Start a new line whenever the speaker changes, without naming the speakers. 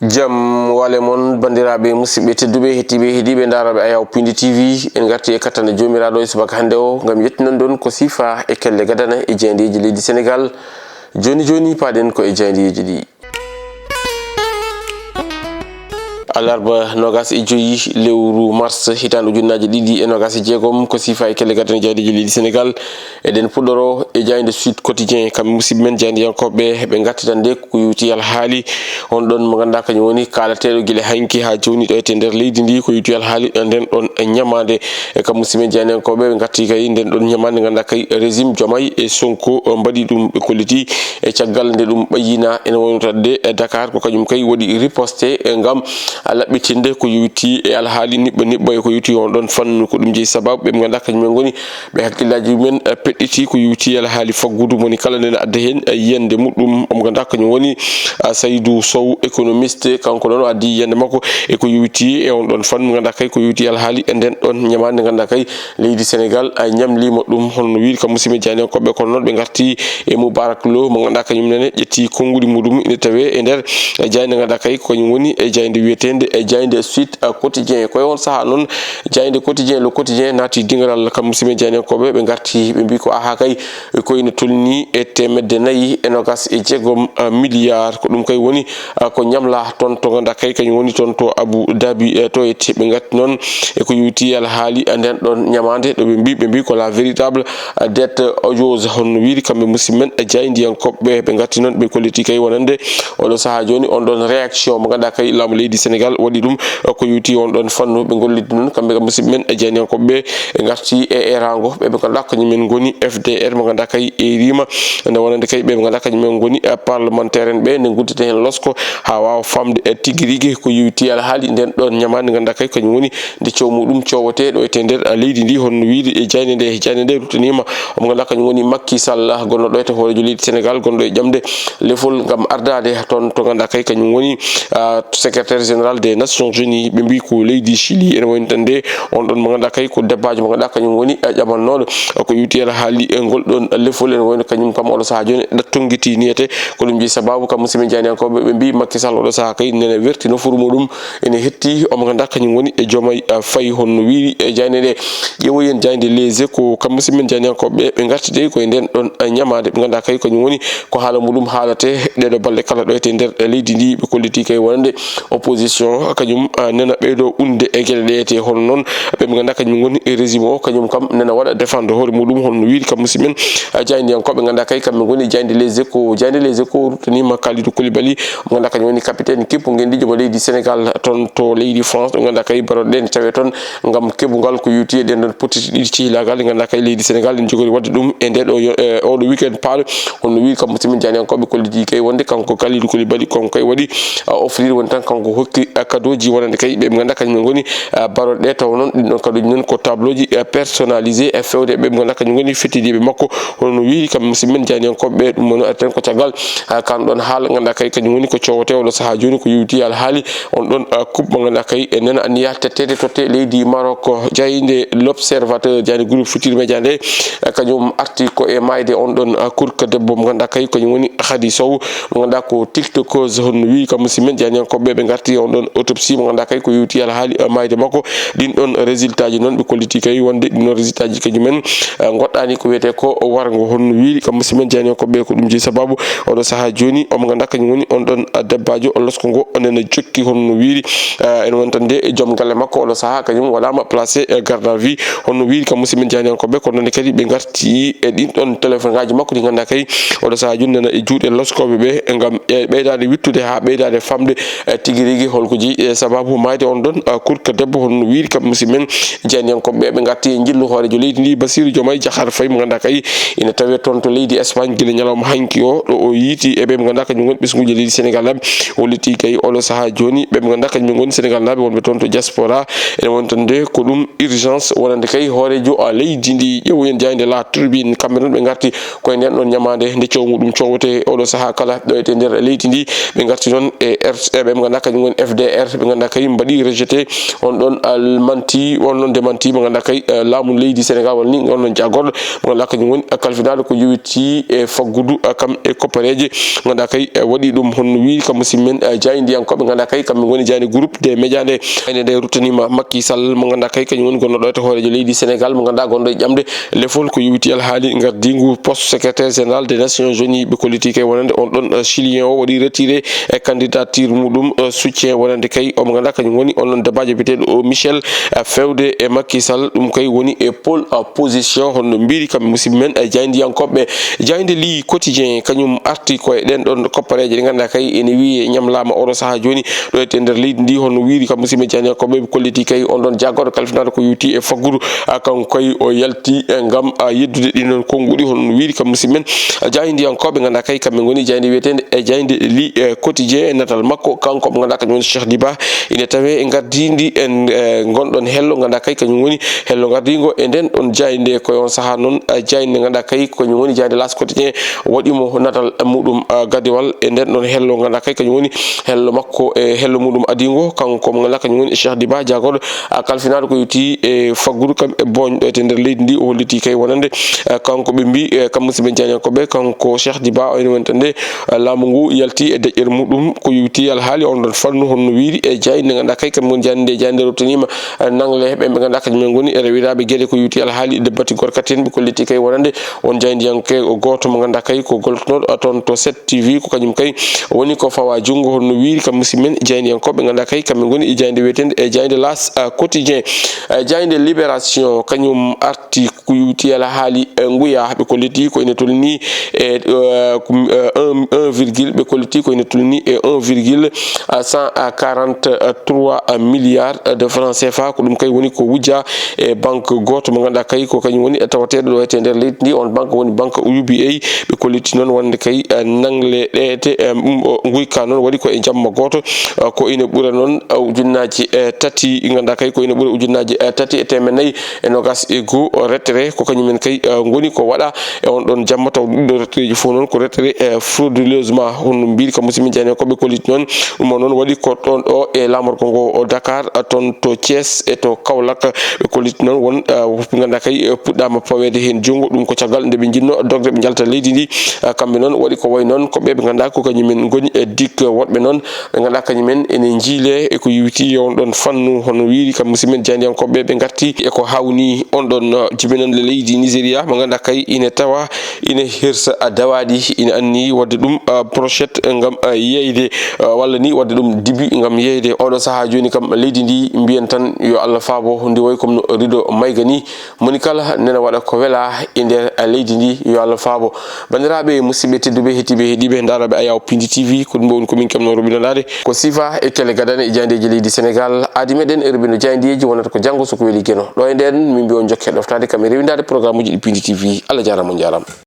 Jam wale mon bandiraɓe musidɓe tedduɓe hettiɓe heeɗiɓe daraɓe Ayaw Pindi TV en garti e katane jomiraɗo e subaka hande o gam yettinan don ko sifa e kelle gadana e jeyndeji leydi Sénégal joni paɗen ko e jeyndeji ɗi. Alarba nogas e joyi lewru mars hitande ujunnaje ɗiɗi e nogas e jeegom ko sifa e kelle gadana jeyndeji leydi Sénégal eɗen puɗɗoro e jaynde Sud Quotidien kamɓe musidɓe men jeyndeyankoɓe ɓe gartitande ko yuti alhaali on ɗon mo ganduɗa kañum woni kalateɗo guila hanki ha joni ɗo ete nder leydi ndi ko yuti alhaali nden ɗon ñamade e kam musidɓe men jeyndeyankoɓe ɓe gatti kay nden ɗon ñamade ganduɗa kay régime Diomaye e Sonko mbaɗi ɗum ɓe kolliti e caggal nde ɗum ɓayina ene wonotade e Dakar ko kañum kay waɗi riposte gam laɓɓitinde ko yuti e alhaali niɓɓo e ko yuti on ɗon fannu ko ɗum jeeyi sababu ɓe ganduɗa kañumen goni ɓe hakkillaji mumen peɗɗiti ko yuti alhaali faggudu moni kala nde adda hen yiyande muɗɗum omo ganduɗa kañum woni Saydou Sow économiste kanko ɗon addi yiyande makko e ko yuti e on ɗon fannu ganduɗa kay ko yuti alhaali e nden ɗon ñamade ganduɗa kay leydi Sénégal ñamlima ɗum holno wiiri kam musidɓe jeyndeyankoɓe kono noon ɓe garti e Moubarak Lo mo ganduɗa kañum nene ƴetti konnguli muɗum ine tawe e nder jaynde ganduɗa kay kañum woni e jaynde wiyetende e jaynde Sud Quotidien koye on saaha noon jaynde quotidien le quotidien naati dingaral kam musidɓe jeyndeyankoɓe ɓe garti ɓe mbi ko aha kay koyne tolni e temedde nayyi e nogas e jeegom milliard ko ɗum kay woni ko ñamla toon to ganduɗa kay kañum woni toon to Abu Dhabi to ete ɓe gatti noon e ko yuti alhaali nden ɗon ñamade ɗo ɓe mbi ko la véritable dette odieuse honno wiiri kamɓe musidɓe men jeyndeyankoɓe ɓe gatti noon ɓe kolliti kay wonande oɗo saaha joni on ɗon réaction mo ganduɗa kay laamu leydi Sénégal waɗi ɗum ko yuti on ɗon fannu ɓe golliti noon kamɓe musidɓe men jeyndeyankoɓe ɓe garti e erango ɓe ganduɗa kañumen goni FDR mo ganduɗa kay erima nde wonande kay ɓe ganduɗa kañumen goni parlementaire en ɓe nde guddita hen losko ha wawa famde e tigui rigui ko yuti alhaali nden ɗon ñamade ganduɗa kay kañum woni nde cow muɗum cowote ɗo ete nder leydi ndi honno wiiri e jaynde nde ruttanima omo ganduɗa kañum woni Macky Sall gonɗo ɗo ete hoorejo leydi Sénégal gonɗo e ƴamde lefol gam ardade toon to ganduɗa kay kañum woni secrétaire général des Nations Unies ɓe mbi ko leydi Chili ene wonitande on ɗon mo ganduɗa kay ko debbajo mo ganduɗa kañum woni ƴamannoɗo ko yuti alhaali ngol ɗon lefol ene woni kañum kam oɗo saaha joni tonguiti niyete ko ɗum jeeyi sababu kam musidɓe jeyndeyankoɓe ɓe mbi Macky Sall oɗo saaha kay nene werti nofuru muɗum ene hetti omo ganduɗa kañum woni e Diomaye Faye honno wiiri e jaynde nde ƴeewoy en jaynde Les Échos kam musidɓe men jeyndeyankoɓe ɓe gartide koye nden ɗon ñamade ɓe ganduɗa kay kañum woni ko haala muɗum haalate ɗeɗo balɗe kala ɗo ete nder leydi ndi ɓe kolliti kay wonande opposition kañum nena ɓeydo unde e gueɗe ɗe ete hono noon ɓe ganduɗa kañum woni e régime o kañum kam nena waɗa défendre hoore muɗum honno wiiri kam musidɓe men jeyndeyankoɓe ganduɗa kay kamɓe goni jaynde Les Échos ruttanima Kalidou Koulibaly mo ganduɗa kañum woni capitaine kippo guendijo mo leydi Sénégal toon to leydi France ɗo ganduɗa kay baroɗe ne tawe toon gam keɓugal ko yuti e ɗen ɗon potiti ɗiɗi cihlagal ganduɗa kay leydi Sénégal en jogori wadde ɗum e nde ɗo oɗo weekend paaɗo honno wiiri kam musidɓe men jeyndeyankoɓe kolliti kay wonde kanko Kalidou Koulibaly konko kay waɗi offrir woni tan kanko hokki cadeauji wonande kay ɓe ganduɗa kañum goni baroɗe ɗe taw noon ɗin ɗon cadeauji noon ko tableau ji personnalisé e fewde ɓe ganduɗa kañum goni fettidiɓe makko hono wiiri kam musidɓe men jeyndeyankoɓe ɗum mono aten ko caggal kan ɗon haala ganduɗa kay kañum woni ko cowote oɗo saaha joni ko yuti alhaali on ɗon coupe mo ganduɗa kay e nena anniya tettede totte leydi Maroc jaynde l'observateur jaynde groupe Futurs Médias nde kañum arti ko e mayde on ɗon kurka debbo mo ganduɗa kay kañum woni Khady Sow mo ganduɗa ko tiktokeuse honno wiiri kam musidɓe men jeyndeyankoɓe ɓe garti on ɗon autopsie mo ganduɗa kay ko yuti alhaali mayde makko ɗin ɗon résultat ji noon ɓe kolliti kay wonde ɗin ɗon résultat ji kañumen goɗɗani ko wiyete ko wargo honno wiiri kam musidɓe men jeyndeyankoɓe ko ɗum jeeyi sababu oɗo saaha joni omo ganduɗa kañum woni on ɗon debbajo losko ngo nena jokki honno wiiri ene wonitande joom galle makko oɗo saaha kañum waɗama placé garde à vue honno wiiri kam musidɓe men jeyndeyankoɓe kono noon kadi ɓe garti e ɗin ɗon téléphone ngaji makko ɗi ganduɗa kay oɗo saaha joni nena e juuɗe loskoɓe ɓe gam ɓeydade wittude ha ɓeydade famde tigui rigui holko jeeyi sababu mayde on ɗon kurka debbo honno wiiri kam musidɓe men jeyndeyankoɓe ɓe garti e jillu hoorejo leydi ndi Bassirou Diomaye Diakhar Faye mo ganduɗa kay ina tawe toon to leydi Espagne guila ñalawma hanki o ɗo o yiiti eɓe ɓe ganduɗa kañum woni ɓesguji leydi Sénégal naaɓe holliti kay oɗo saaha joni ɓe ganduɗa kañum goni Sénégal naaɓe wonɓe toon to diaspora ene wonitande ko ɗum urgence wonande kay hoorejo leydi ndi ƴeewoyen jaynde La Tribune kamɓe noon ɓe garti koye nden ɗon ñamade nde cow muɗum cowote oɗo saaha kala ɗo ete nder leydi ndi ɓe garti noon e ɓe ganduɗa kañum woni FDR ɓe ganduɗa kay mbaɗi rejeté on ɗon manti on ɗon démenti mo ganduɗa kay laamu leydi Sénégal woni on ɗon jagorɗo mo ganduɗa kañum woni kalfinaɗo ko yowiti e faggudu kam e koppareje ganduɗa kay waɗi ɗum honno wi kam musidmen jayndiyankoɓe ganduɗa kay kamɓe goni jayde groupe des médias nde ene nde ruttanima Macky Sall mo ganduɗa kay kañum woni gonɗo ɗo to hoorejo leydi Sénégal mo ganduɗa gonɗo e ƴamde lefol ko yowiti alhaali gardigu poste secrétaire général des Nations Unies ɓe koliti kay wonande on ɗon chilien o waɗi retiré e candidature muɗum soutien wonande kay omo ganduɗa kañum woni on ɗon débatjo biyeteɗo Michel fewde e Macky Sall ɗum kay woni e pôle opposition honno mbiri kamɓe musidɓe men jayndiyankoɓe jayde li quotidien kañum arti koye ɗen ɗon koppareje ɗe ganduɗa kay ene wiye ñamlama oɗo saaha joni ɗo e nder leydi ndi honno wiiri kam musidɓe jayndiyankoɓe ɓe kolliti kay on ɗon jaggoɗo kalfinaɗo ko yewti e faggudu kanko kay o yalti gam yeddude ɗinon konguɗi honno wiiri kam musidɓe men jayndiyankoɓe ganduɗa kay kamɓe goni jayde wiyetede e jayde li quotidien e natal makko kanko mo ganduɗa kañum woni Cheikh Diba ine tawe e gardidi en gonɗon hello ganduɗa kay kañum woni hello gardigo e nden ɗon jayde koye on saaha noon jayde ganduɗa kay kañum woni jayde las quotidien waɗimo natal muɗum gadewal e nden ɗon hello ganduɗa kay kañum woni hello makko e hello muɗum adigo kanko mo ganduɗa kañum woni Cheikh Diba jagoɗo kalfinaɗo ko yewti e faggudu kam e boñɗo e nder leydi ndi o holliti kay wonande kanko ɓe mbi kam musidɓe jayndiyankoɓe kanko Cheikh Diba o ene wonande laamu ngu yalti e deƴƴere muɗum ko yewti alhaali on ɗon fannu honno wiiri e jayde ganduɗa kay kam woni jayde ruttanima nangle ɓe ganduɗa kañumen goni e rewiraɓe gueɗe ko yewti alhaali debati gorkati en ɓe kolliti kay wonande on jayndiyanke goto mo ganduɗa kay ko goltonoɗo toon to 7TV ko kañum kay woni ko fawa junggo honno wiiri kam musidɓe men jayndiyankoɓe ganduɗa kay kamɓe goni e jayde wiyetede e jayde las quotidien jayde libération kañum arti ko yewti alhaali nguya ɓe kolliti ko ene tolni e 1, ɓe kolliti ko ene tolni e 1,143 milliards de francs CFA ko ɗum kay woni ko wujja e banque goto mo ganduɗa kay ko kañum woni tawateɗo ɗo ete nder leydi ndi on banque woni banque UBA ɓe kolliti noon wonde kay nangle ɗete guyka noon waɗi ko e jamma goto ko ina ɓuura noon ujunnaji tati ganduɗa kay ko ina ɓuura ujunnaji tati e temennayyi e nogas e goho rettere ko kañumen kay goni ko waɗa e on ɗon jamma taw ɗum ɗo rettereji fof noon ko rettere frauduleusement honno mbiri kam musidɓe jayndiyankoɓe kolliti noon ɗum o noon waɗi ko ɗon ɗo e lamorgo ngo Dakar toon to Thiès e to Kaolack ɓe kolliti noon won ganduɗa kay puɗɗama pawede hen junggo ɗum ko caggal nde ɓe jinno dogde ɓe jalta leydi ndi kamɓe noon waɗi ko way noon ko ɓe ganduɗa ko kañumen goni e dik woɗɓe noon ɓe ganduɗa kañumen ene jiile e ko yewti on ɗon fannu hono wiiri kam musidɓe men jayndiyankoɓe ɓe garti e ko hawni on ɗon jibinande leydi Nigéria mo ganduɗa kay ine tawa ine hirsa dawaɗi ine anni wadde ɗum brochette gam yeyde walla ni wadde ɗum dibi gam yeyde oɗo saaha joni kam leydi ndi mbiyen tan yo Allah faabo ndi way comme no rido mayga ni moni kala nena waɗa ko wela e nder leydi ndi yo Allah faabo bandiraɓe musidɓe tedduɓe hettiɓe heeɗiɓe daraɓe Ayaw Pindi TV ko ɗum woni komin kamno robinanade ko sifa e télé gadane e jayndeji leydi Sénégal aadi meɗen e robino jayndeji wonata ko janggo soko weeli gueno ɗo e nden min mbi on jokke ɗoftade kam e rewidade programme uji ɗi Pindi TV Allah jarama on jarama.